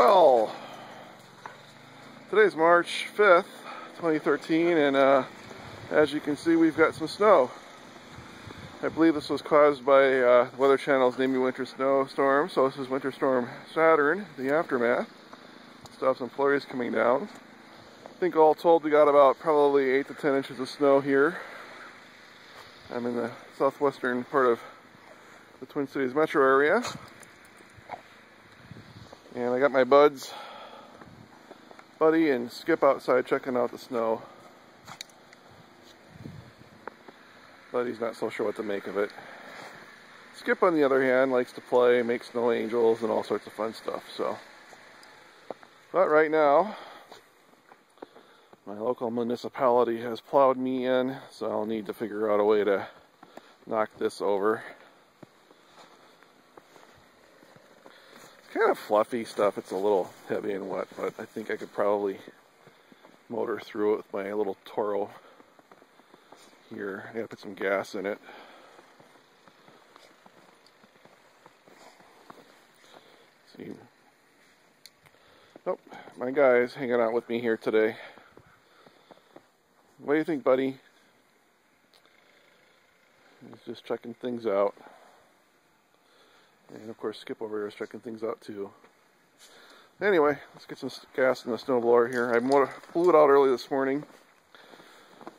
Well, today's March 5th, 2013, and as you can see, we've got some snow. I believe this was caused by the Weather Channel's naming Winter Snowstorm, so this is Winter Storm Saturn, the Aftermath. Still have some flurries coming down. I think all told we got about probably 8 to 10 inches of snow here. I'm in the southwestern part of the Twin Cities metro area. And I got my buddy and Skip outside checking out the snow. Buddy's not so sure what to make of it. Skip, on the other hand, likes to play, make snow angels, and all sorts of fun stuff. So, but right now, my local municipality has plowed me in, so I'll need to figure out a way to knock this over. It's kind of fluffy stuff. It's a little heavy and wet, but I think I could probably motor through it with my little Toro here. I gotta put some gas in it. Let's see. Oh, my guy's hanging out with me here today. What do you think, buddy? He's just checking things out. And of course, Skip over here is checking things out too. Anyway, let's get some gas in the snowblower here. I blew it out early this morning.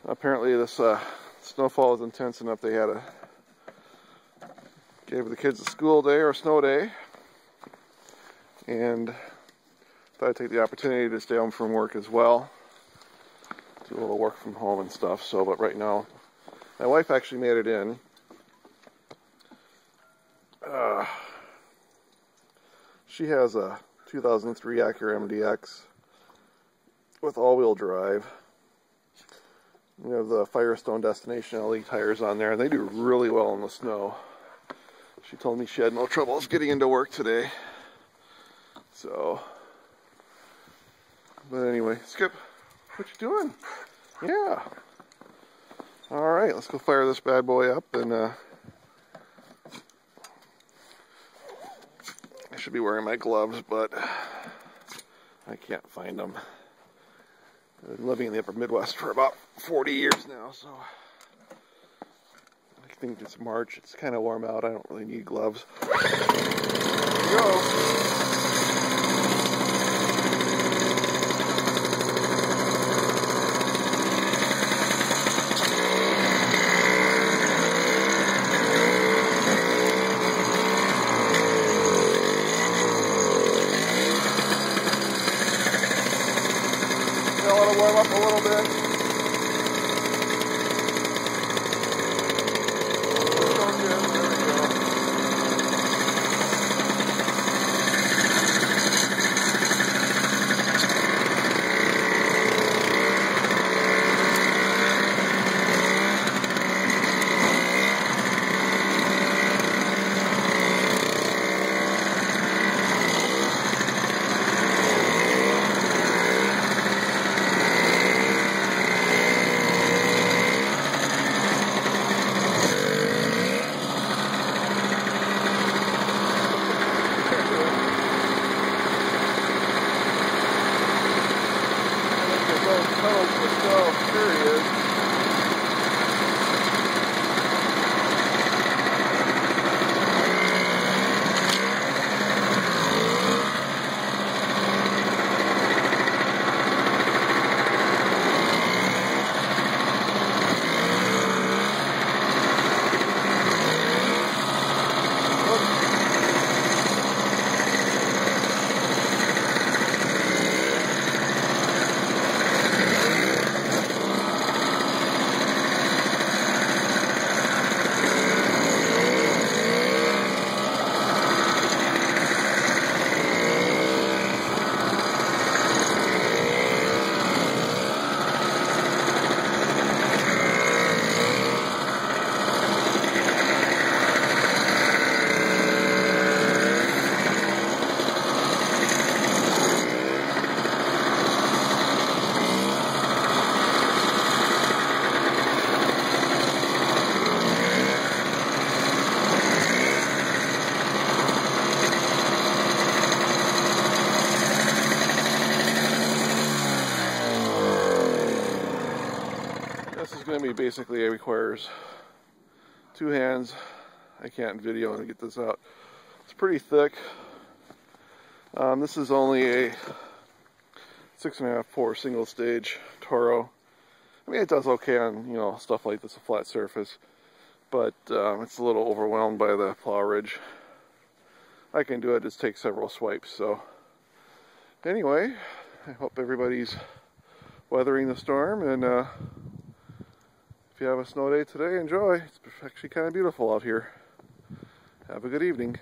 Apparently this snowfall is intense enough they had gave the kids a school day or a snow day. And thought I'd take the opportunity to stay home from work as well. Do a little work from home and stuff. So, but right now, my wife actually made it in. She has a 2003 Acura MDX with all-wheel drive. We have the Firestone Destination LE tires on there, and they do really well in the snow. She told me she had no troubles getting into work today. So, but anyway, Skip, what you doing? Yeah. All right, let's go fire this bad boy up, and I should be wearing my gloves, but I can't find them. I've been living in the upper Midwest for about 40 years now, so I think it's March. It's kind of warm out. I don't really need gloves. Here we go. I want to warm up a little bit. There he is. mean, basically it requires two hands. I can't video and get this out. It's pretty thick. This is only a 6.5-4 single stage Toro. I mean, it does okay on, you know, stuff like this, a flat surface, but it's a little overwhelmed by the plow ridge. I can do it, just take several swipes. So anyway, I hope everybody's weathering the storm, and if you have a snow day today, enjoy. It's actually kind of beautiful out here. Have a good evening.